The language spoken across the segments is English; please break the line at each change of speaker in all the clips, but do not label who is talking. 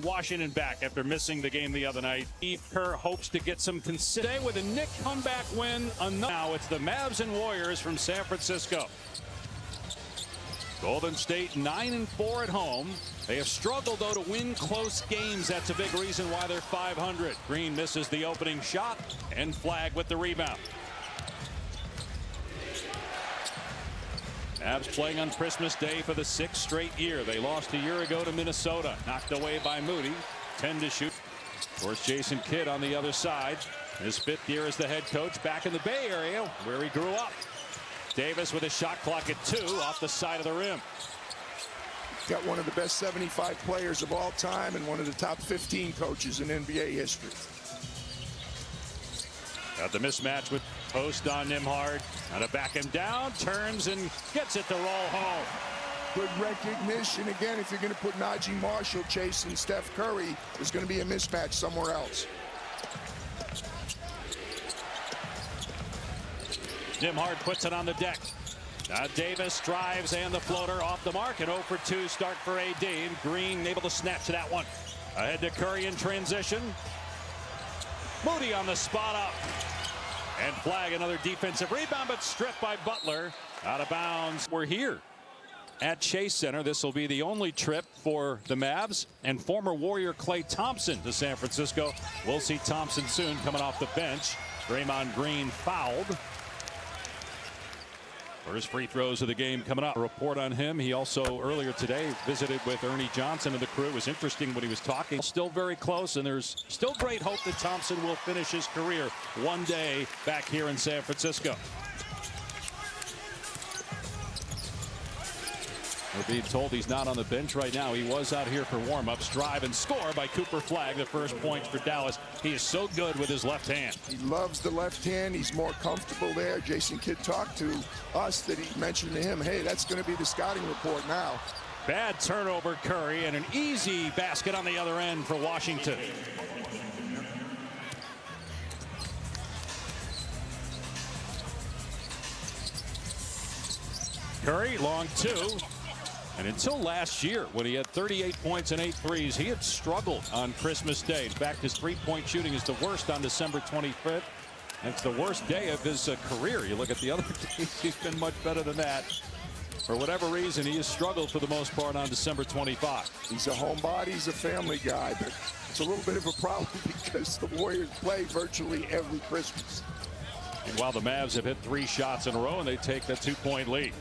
Washington back after missing the game the other night. Steve Kerr hopes to get some consistency with a Knick comeback win. Now it's the Mavs and Warriors from San Francisco. Golden State 9-4 at home. They have struggled, though, to win close games. That's a big reason why they're 500. Green misses the opening shot, and Flagg with the rebound. Mavs playing on Christmas Day for the 6th straight year. They lost a year ago to Minnesota, knocked away by Moody. 10 to shoot. Of course, Jason Kidd on the other side. His 5th year as the head coach back in the Bay Area where he grew up. Davis with a shot clock at 2 off the side of the rim.
Got one of the best 75 players of all time and one of the top 15 coaches in NBA history.
Got the mismatch with Post on Nembhard. Now to back him down, turns and gets it to roll home.
Good recognition. Again, if you're going to put Najee Marshall chasing Steph Curry, there's going to be a mismatch somewhere else.
Nembhard puts it on the deck. Now Davis drives and the floater off the mark. An 0 for 2 start for AD. And Green able to snatch that one. Ahead to Curry in transition. Moody on the spot up. And Flagg another defensive rebound, but stripped by Butler. Out of bounds. We're here at Chase Center. This will be the only trip for the Mavs and former Warrior Klay Thompson to San Francisco. We'll see Thompson soon coming off the bench. Draymond Green fouled. First free throws of the game coming up. A report on him. He also earlier today visited with Ernie Johnson and the crew. It was interesting what he was talking. Still very close, and there's still great hope that Thompson will finish his career one day back here in San Francisco. We're being told he's not on the bench right now. He was out here for warm-ups. Drive and score by Cooper Flagg. The first points for Dallas. He is so good with his left hand.
He loves the left hand. He's more comfortable there. Jason Kidd talked to us that he mentioned to him, hey, that's going to be the scouting report now.
Bad turnover, Curry, and an easy basket on the other end for Washington. Curry, long 2. And until last year, when he had 38 points and 8 threes, he had struggled on Christmas Day. In fact, his three-point shooting is the worst on December 25th. It's the worst day of his career. You look at the other days, he's been much better than that. For whatever reason, he has struggled for the most part on December 25.
He's a homebody, he's a family guy, but it's a little bit of a problem because the Warriors play virtually every Christmas.
And while the Mavs have hit 3 shots in a row, and they take the 2-point lead.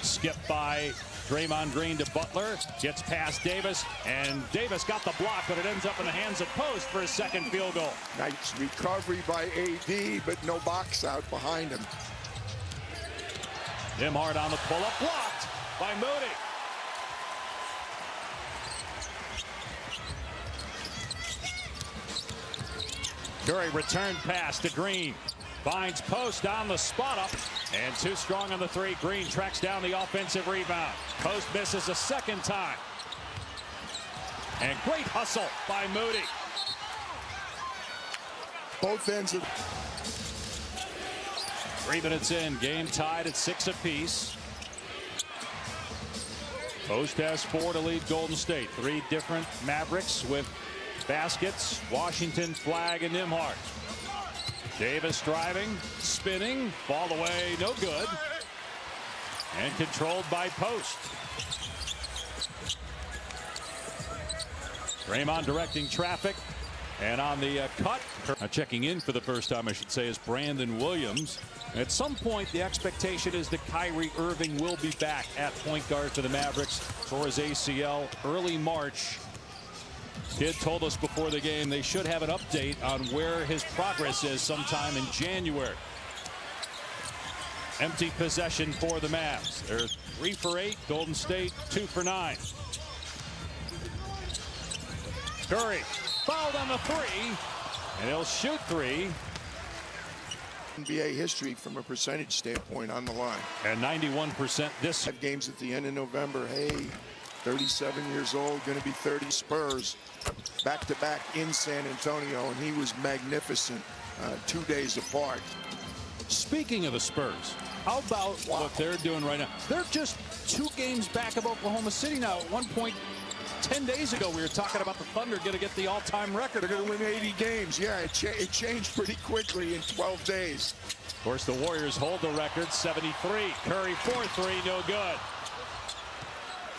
Skip by Draymond Green to Butler, gets past Davis, and Davis got the block, but it ends up in the hands of Post for his second field goal.
Nice recovery by AD, but no box out behind him.
Nembhard on the pull-up, blocked by Moody. Curry return pass to Green. Finds Post on the spot up, and too strong on the 3. Green tracks down the offensive rebound. Post misses a second time. And great hustle by Moody.
Both ends of
3 minutes in, game tied at 6 apiece. Post has 4 to lead Golden State. 3 different Mavericks with baskets. Washington, Flagg, and Nembhard. Davis driving, spinning, ball away, no good. And controlled by Post. Draymond directing traffic. And on the cut, checking in for the first time, I should say, is Brandon Williams. At some point, the expectation is that Kyrie Irving will be back at point guard for the Mavericks for his ACL early March. Kidd told us before the game they should have an update on where his progress is sometime in January. Empty possession for the Mavs. They're 3 for 8. Golden State 2 for 9. Curry fouled on the 3, and he'll shoot 3.
NBA history from a percentage standpoint on the line.
And 91% this.
5 games at the end of November. Hey, 37 years old, going to be 30. Spurs back-to-back in San Antonio, and he was magnificent 2 days apart.
Speaking of the Spurs, how about what they're doing right now? They're just 2 games back of Oklahoma City now. At one point, 10 days ago, we were talking about the Thunder going to get the all-time record.
They're going to win 80 games. Yeah, it changed pretty quickly in 12 days.
Of course, the Warriors hold the record, 73. Curry, 4-3, no good.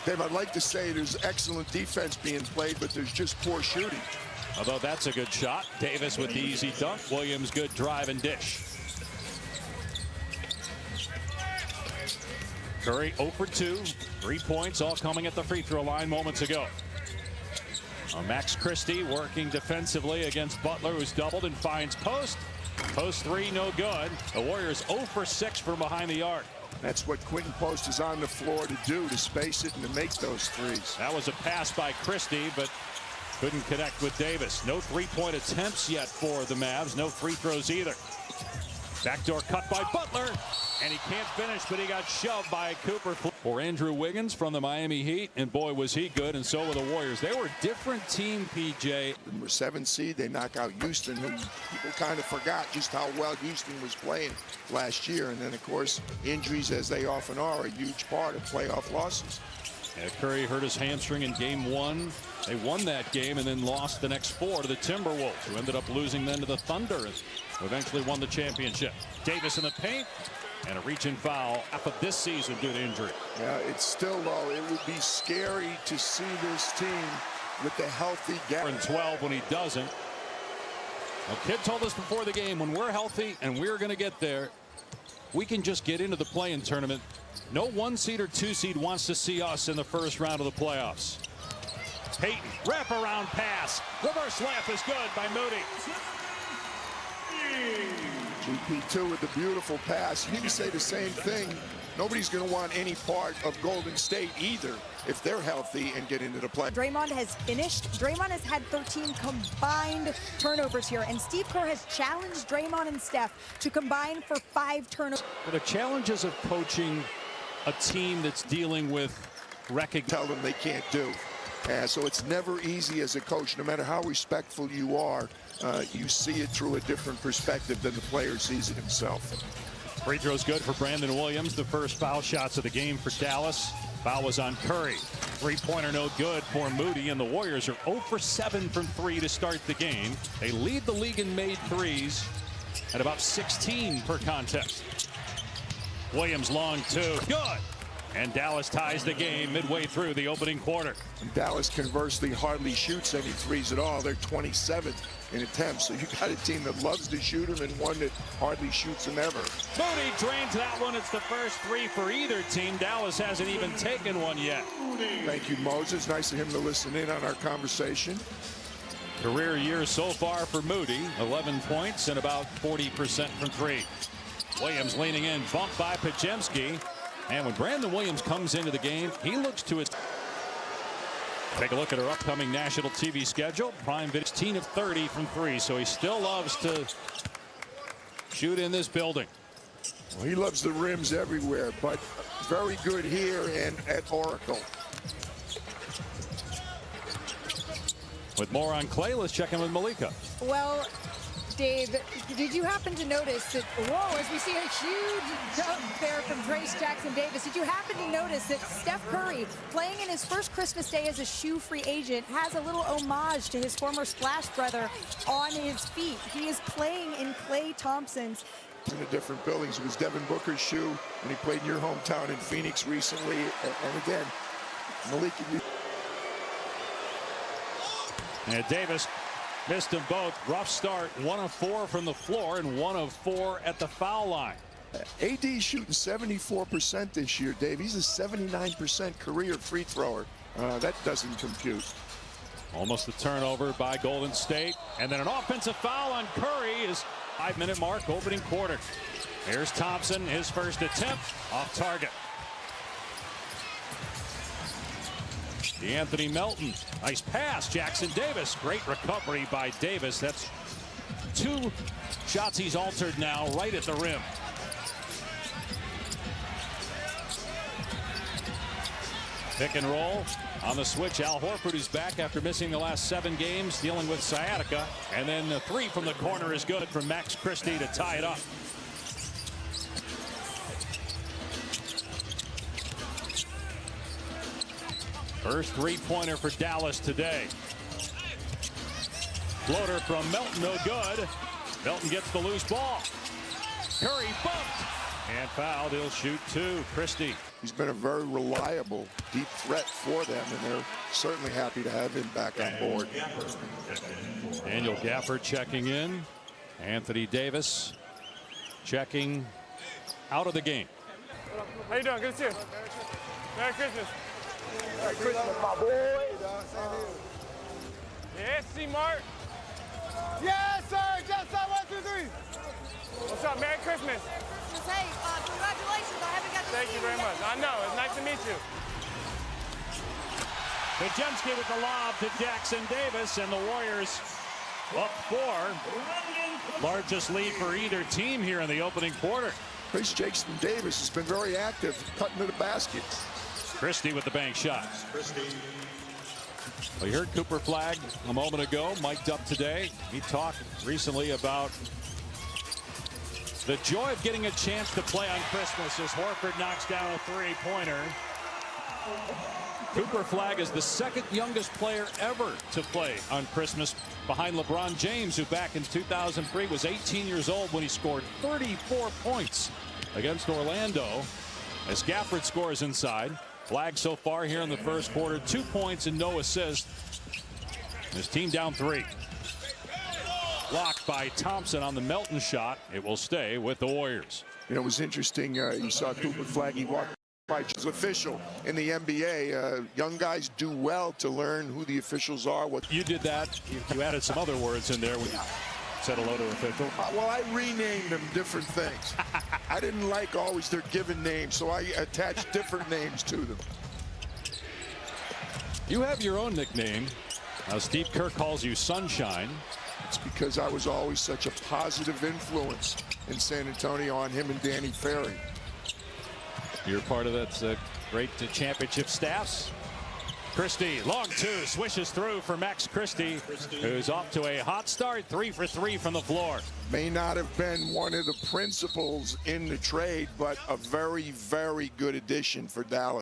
Dave, I'd like to say there's excellent defense being played, but there's just poor shooting.
Although that's a good shot. Davis with the easy dunk. Williams, good drive and dish. Curry 0 for 2. 3 points, all coming at the free throw line moments ago. Max Christie working defensively against Butler, who's doubled and finds post. Post 3, no good. The Warriors 0 for 6 from behind the arc.
That's what Quentin Post is on the floor to do, to space it and to make those threes.
That was a pass by Christie, but couldn't connect with Davis. No three-point attempts yet for the Mavs. No free throws either. Backdoor cut by Butler, and he can't finish, but he got shoved by Cooper. For Andrew Wiggins from the Miami Heat, and boy, was he good, and so were the Warriors. They were a different team, PJ.
Number 7 seed, they knock out Houston, who people kind of forgot just how well Houston was playing last year. And then, of course, injuries, as they often are, a huge part of playoff losses.
Yeah, Curry hurt his hamstring in game 1. They won that game and then lost the next 4 to the Timberwolves, who ended up losing then to the Thunder and eventually won the championship. Davis in the paint, and a reach-in foul half of this season due to injury.
Yeah, it's still low. It would be scary to see this team with the healthy gap.
And 12 when he doesn't. A kid told us before the game, when we're healthy and we're going to get there, we can just get into the play-in tournament. No 1 seed or 2 seed wants to see us in the first round of the playoffs. Payton, wraparound pass. Reverse layup is good by Moody.
GP2 with the beautiful pass. You can say the same thing. Nobody's going to want any part of Golden State either if they're healthy and get into the play.
Draymond has finished. Draymond has had 13 combined turnovers here, and Steve Kerr has challenged Draymond and Steph to combine for 5 turnovers.
But the challenges of coaching a team that's dealing with recognition.
Tell them they can't do. So it's never easy as a coach, no matter how respectful you are. You see it through a different perspective than the player sees it himself.
Free throw's good for Brandon Williams. The first foul shots of the game for Dallas. Foul was on Curry. Three-pointer no good for Moody, and the Warriors are 0 for 7 from 3 to start the game. They lead the league in made threes at about 16 per contest. Williams long 2. Good. And Dallas ties the game midway through the opening quarter.
And Dallas conversely hardly shoots any threes at all. They're 27th in attempts. So you got a team that loves to shoot them and one that hardly shoots them ever.
Moody drains that one. It's the first 3 for either team. Dallas hasn't even taken one yet.
Thank you, Moses. Nice of him to listen in on our conversation.
Career year so far for Moody. 11 points and about 40% from 3. Williams leaning in, bumped by Pajemski. And when Brandon Williams comes into the game, he looks to it. Take a look at our upcoming national TV schedule. Prime Video 16 of 30 from 3, so he still loves to shoot in this building.
Well, he loves the rims everywhere, but very good here and at Oracle.
With more on Clay, let's check in with Malika.
Well, Dave, did you happen to notice that, whoa, as we see a huge dunk there from Trace Jackson Davis, did you happen to notice that Steph Curry, playing in his first Christmas Day as a shoe-free agent, has a little homage to his former Splash brother on his feet? He is playing in Klay Thompson's.
In the different buildings. It was Devin Booker's shoe, and he played in your hometown in Phoenix recently. And again, Malik.
And Davis missed them both. Rough start. 1 of 4 from the floor and 1 of 4 at the foul line.
AD shooting 74% this year, Dave. He's a 79% career free thrower. That doesn't compute.
Almost a turnover by Golden State. And then an offensive foul on Curry is 5-minute mark, opening quarter. Here's Thompson, his first attempt, off target. D'Anthony Melton, nice pass. Jackson Davis, great recovery by Davis. That's 2 shots he's altered now, right at the rim. Pick and roll on the switch. Al Horford is back after missing the last 7 games, dealing with sciatica. And then the 3 from the corner is good from Max Christie to tie it up. First three-pointer for Dallas today. Floater from Melton, no good. Melton gets the loose ball. Curry bumped and fouled. He'll shoot two. Christie.
He's been a very reliable deep threat for them, and they're certainly happy to have him back on board.
Daniel Gafford checking in. Anthony Davis checking out of the game.
How you doing? Good to see you. Merry Christmas.
Merry Christmas, my boy.
Yeah, C-Mart.
Yes, sir. Just 1, 2, 3.
What's up? Merry Christmas.
Hey, congratulations. I haven't got to
Thank
see
you very much. I know. It's nice to meet you.
Pajemski with the lob to Jackson Davis, and the Warriors up 4. Largest lead for either team here in the opening quarter.
Trace Jackson Davis has been very active, cutting to the basket.
Christie with the bank shot. We heard Cooper Flagg a moment ago, mic'd up today. He talked recently about the joy of getting a chance to play on Christmas as Horford knocks down a three-pointer. Cooper Flagg is the second youngest player ever to play on Christmas, behind LeBron James, who back in 2003 was 18 years old when he scored 34 points against Orlando. As Gafford scores inside. Flagg so far here in the first quarter, 2 points and no assists. His team down 3. Blocked by Thompson on the Melton shot. It will stay with the Warriors.
You know, it was interesting. You saw Cooper Flagg. He walked by his official in the NBA. Young guys do well to learn who the officials are. What
you did that. You added some other words in there when you said hello to official.
Well, I renamed them different things. I didn't like always their given names, so I attached different names to them.
You have your own nickname. Steve Kerr calls you Sunshine.
It's because I was always such a positive influence in San Antonio on him and Danny Ferry.
You're part of that great championship staffs. Christie, long two, swishes through for Max Christie, who's off to a hot start, 3 for 3 from the floor.
May not have been one of the principals in the trade, but a very, very good addition for Dallas.